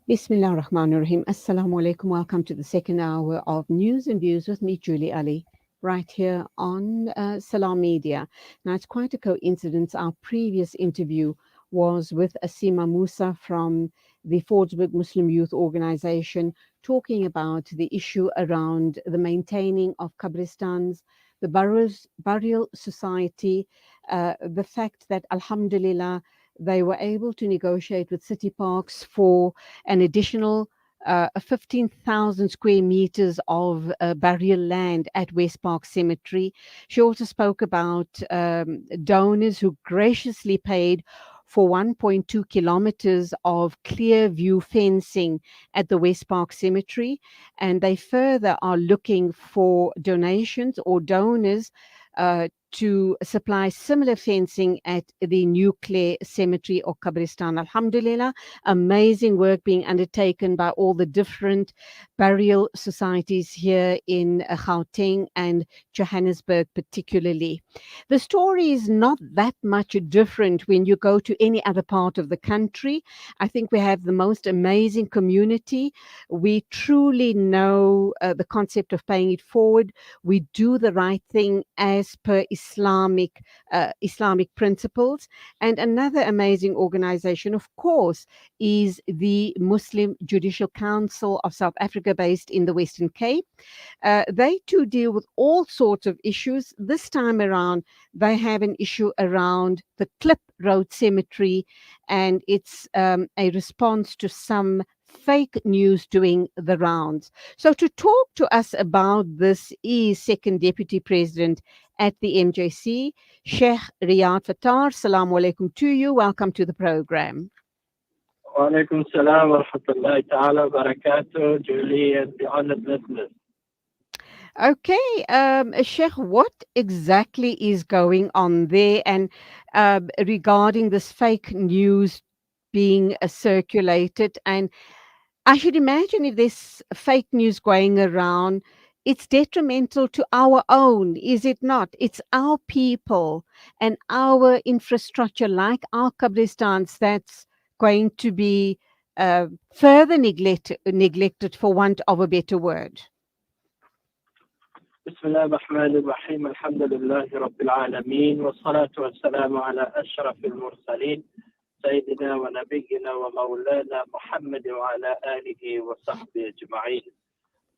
Bismillah ar-Rahman ar-Rahim. Assalamu alaikum. Welcome to the second hour of News and Views with me, Julie Ali, right here on Salam Media. Now, it's quite a coincidence. Our previous interview was with Asima Musa from the Fordsburg Muslim Youth Organization, talking about the issue around the maintaining of Qabristans, the burial society, the fact that, alhamdulillah, they were able to negotiate with City Parks for an additional 15,000 square meters of burial land at West Park Cemetery. She also spoke about donors who graciously paid for 1.2 kilometers of clear view fencing at the West Park Cemetery. And they further are looking for donations or donors to supply similar fencing at the Nuclear Cemetery or Qabristan. Alhamdulillah, amazing work being undertaken by all the different burial societies here in Gauteng and Johannesburg particularly. The story is not that much different when you go to any other part of the country. I think we have the most amazing community. We truly know the concept of paying it forward. We do the right thing as per Islamic principles. And another amazing organization, of course, is the Muslim Judicial Council of South Africa, based in the Western Cape. They too deal with all sorts of issues. This time around, they have an issue around the Klip Road Cemetery, and it's a response to some fake news doing the rounds. So to talk to us about this is Second Deputy President at the MJC, Sheikh Riyad Fattar. Assalamu alaikum to you. Welcome to the program. Wa alaikum salam wa rahmatullahi ta'ala wa barakatuh, Julie and the honored listeners. Okay, Sheikh, what exactly is going on there, and regarding this fake news being circulated? And I should imagine if there's fake news going around, it's detrimental to our own, is it not? It's our people and our infrastructure, like our Qabristans, that's going to be further neglected, for want of a better word. بسم الله الرحمن الرحيم الحمد لله رب العالمين والصلاة والسلام على أشرف المرسلين سيدنا ونبينا ومولانا محمد وعلى آله وصحبه أجمعين.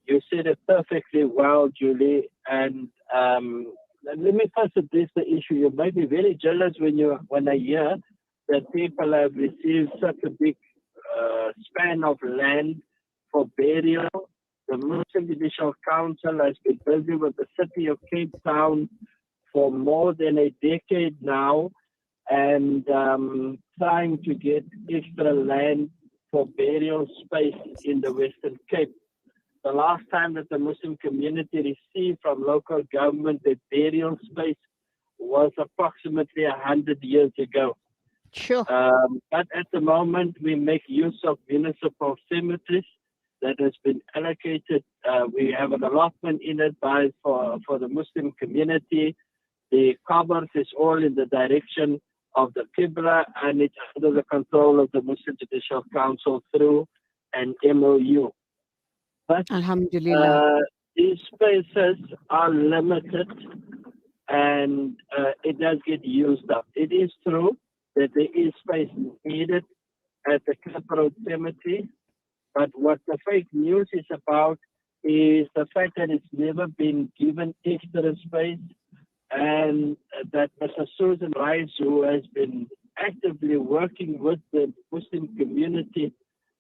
You said it perfectly well, Julie, and let me first address the issue. You may be very jealous when I hear that people have received such a big span of land for burial. The Muslim Judicial Council has been busy with the city of Cape Town for more than a decade now, and trying to get extra land for burial space in the Western Cape. The last time that the Muslim community received from local government a burial space was approximately 100 years ago. Sure. But at the moment, we make use of municipal cemeteries that has been allocated. We have an allotment in it for the Muslim community. The covers is all in the direction of the Qibla, and it's under the control of the Muslim Judicial Council through an MOU. But Alhamdulillah. These spaces are limited, and it does get used up. It is true that there is space needed at the Klip Road Cemetery, but what the fake news is about is the fact that it's never been given extra space, and that Mr. Susan Rice, who has been actively working with the Muslim community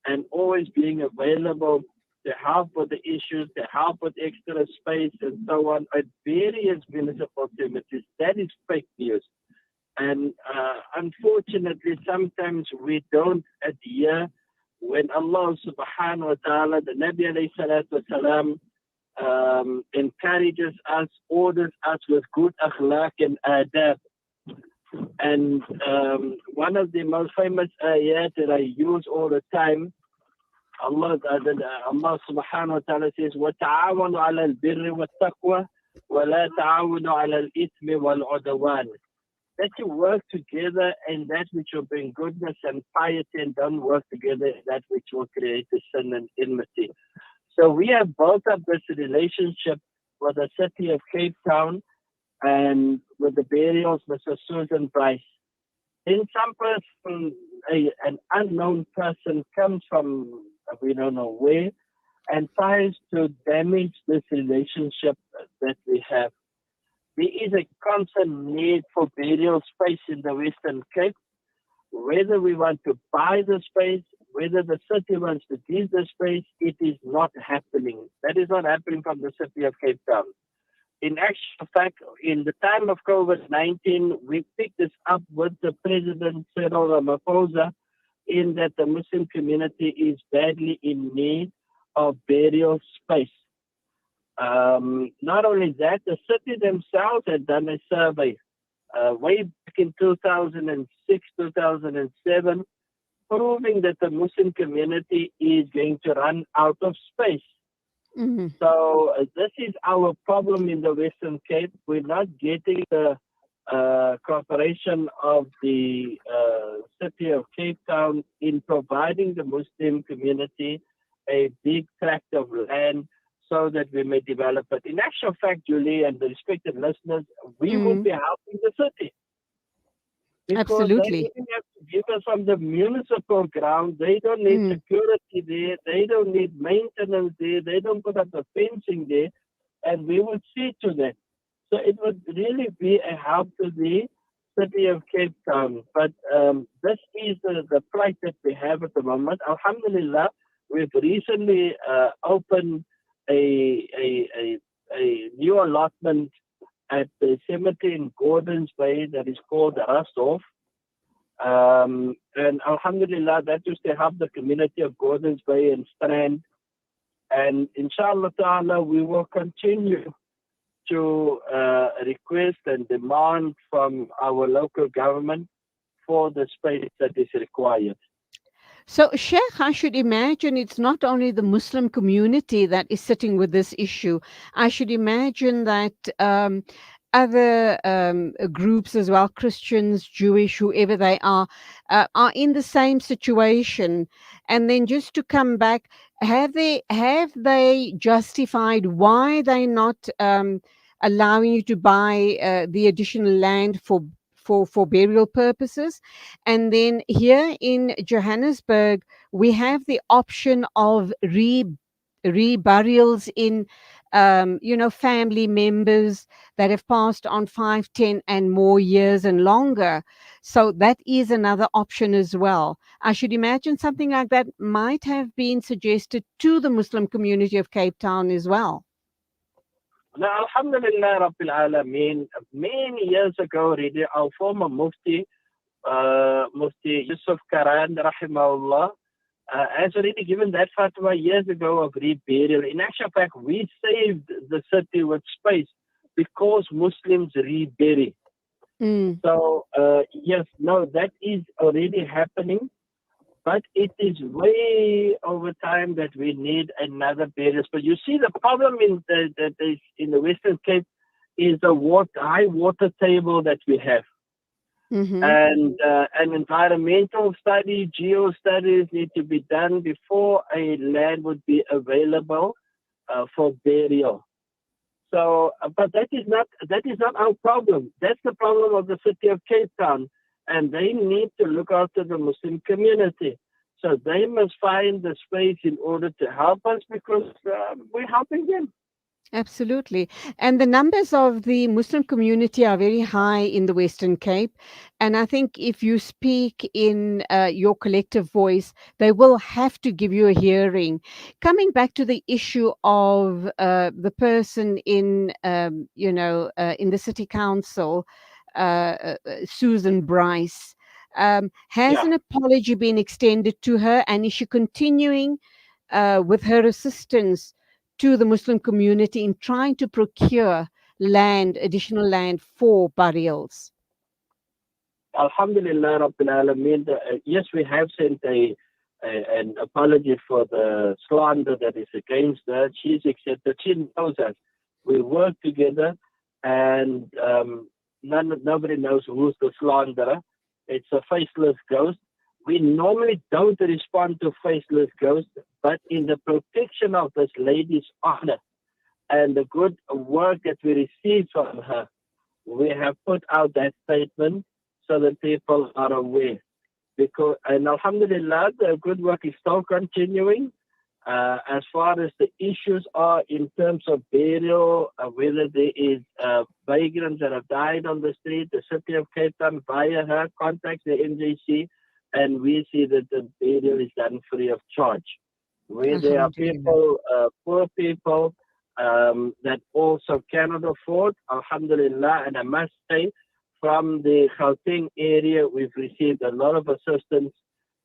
and always being available to help with the issues, to help with extra space and so on at various municipal cemeteries, that is fake news. And unfortunately, sometimes we don't adhere when Allah subhanahu wa ta'ala, the Nabi alayhi salatu wasalam, encourages us, orders us with good akhlaq and adab. And one of the most famous ayat that I use all the time, Allah subhanahu wa ta'ala says, وَتَعَاوَنُوا عَلَى الْبِرِّ وَالتَّقْوَى وَلَا تَعَاوَنُوا عَلَى الْإِثْمِ وَالْعُدْوَانِ. that you work together in that which will bring goodness and piety, and don't work together in that which will create a sin and enmity. So we have built up this relationship with the city of Cape Town and with the burials, Mrs. Susan Bryce. In some person, an unknown person comes from we don't know where and tries to damage this relationship that we have. There is a constant need for burial space in the Western Cape. Whether we want to buy the space, whether the city wants to give the space, it is not happening. That is not happening from the city of Cape Town. In actual fact, in the time of COVID-19, we picked this up with the President Cyril Ramaphosa in that the Muslim community is badly in need of burial space. Not only that, the city themselves had done a survey way back in 2006, 2007, proving that the Muslim community is going to run out of space. Mhm. So this is our problem in the Western Cape. We're not getting the cooperation of the city of Cape Town in providing the Muslim community a big tract of land so that we may develop it. In actual fact, Julie and the respected listeners, we would be helping the city because they Absolutely. even have to give us from the municipal ground. They don't need security there. They don't need maintenance there. They don't put up the fencing there. And we would see to that. So it would really be a help to the city of Cape Town. But this is the plight that we have at the moment. Alhamdulillah, we've recently opened a new allotment at the cemetery in Gordons Bay that is called Rastoff. And Alhamdulillah, that used to help the community of Gordons Bay and Strand. And inshallah ta'ala, we will continue to request and demand from our local government for the space that is required. So, Sheikh, I should imagine it's not only the Muslim community that is sitting with this issue. I should imagine that other groups as well, Christians, Jewish, whoever they are in the same situation. And then just to come back, have they justified why they're not allowing you to buy the additional land for burial purposes? And then here in Johannesburg, we have the option of reburials in, family members that have passed on 5, 10, and more years and longer. So that is another option as well. I should imagine something like that might have been suggested to the Muslim community of Cape Town as well. Now, Alhamdulillah Rabbil Alameen, many years ago, really, our former Mufti, Mufti Yusuf Karan, Rahimahullah, has already given that fatwa years ago of reburial. In actual fact, we saved the city with space because Muslims rebury. So, yes, no, that is already happening. But it is way over time that we need another burial. But you see, the problem in the Western Cape is the high water table that we have. And an environmental study, geo studies need to be done before a land would be available for burial. So, but that is not our problem. That's the problem of the city of Cape Town, and they need to look after the Muslim community. So they must find the space in order to help us because we're helping them. Absolutely. And the numbers of the Muslim community are very high in the Western Cape. And I think if you speak in your collective voice, they will have to give you a hearing. Coming back to the issue of the person in the city council, Susan Bryce, has Yeah. an apology been extended to her? And is she continuing with her assistance to the Muslim community in trying to procure additional land for burials? Alhamdulillah Rabbil Alameen. Yes, we have sent an apology for the slander that is against her. She's accepted. She knows us. We work together, and Nobody knows who's the slanderer. It's a faceless ghost. We normally don't respond to faceless ghosts, but in the protection of this lady's honor and the good work that we received from her, we have put out that statement so that people are aware. Because, and Alhamdulillah, the good work is still continuing. As far as the issues are in terms of burial, whether there is vagrants that have died on the street, the city of Cape Town via her contacts the NJC, and we see that the burial is done free of charge. Where there are Alhamdulillah. people, poor people that also cannot afford, Alhamdulillah, and I must say, from the Gauteng area, we've received a lot of assistance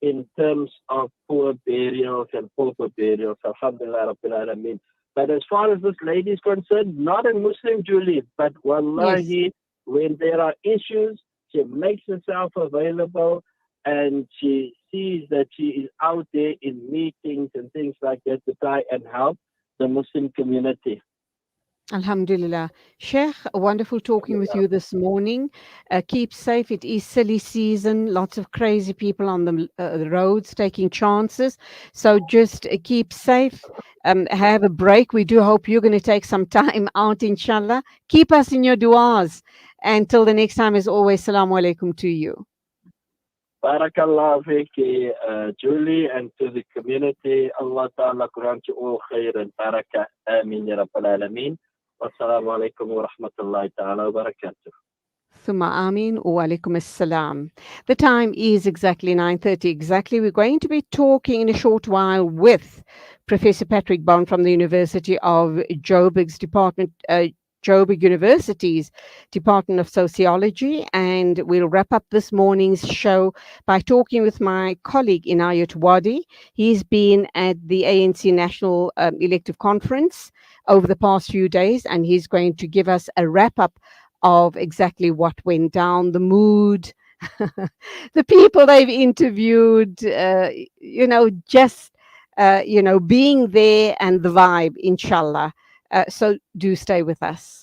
in terms of poor burials and pauper burials. Alhamdulillah Rabbil Alameen. But as far as this lady is concerned, not a Muslim, Julie, but Yes. wallahi, when there are issues, she makes herself available and she sees that she is out there in meetings and things like that to try and help the Muslim community. Alhamdulillah. Sheikh, wonderful talking with you this morning. Keep safe. It is silly season. Lots of crazy people on the roads taking chances. So just keep safe. Have a break. We do hope you're going to take some time out, inshallah. Keep us in your du'as. Until the next time, as always, salamu alaikum to you. Barakallah fiki, Julie, and to the community. Allah Ta'ala grant you all khair and barakah. Ameen ya Rabbal Alameen. Wassalamu alaikum wa rahmatullahi ta'ala wa barakatuh. Thumma Amin wa alaikum assalam. The time is exactly 9:30 exactly. We're going to be talking in a short while with Professor Patrick Bond from the University of Joburg's Department, Joburg University's Department of Sociology. And we'll wrap up this morning's show by talking with my colleague Inayat Wadi. He's been at the ANC National Elective Conference over the past few days, and he's going to give us a wrap up of exactly what went down, the mood, the people they've interviewed, just, being there and the vibe, inshallah. So do stay with us.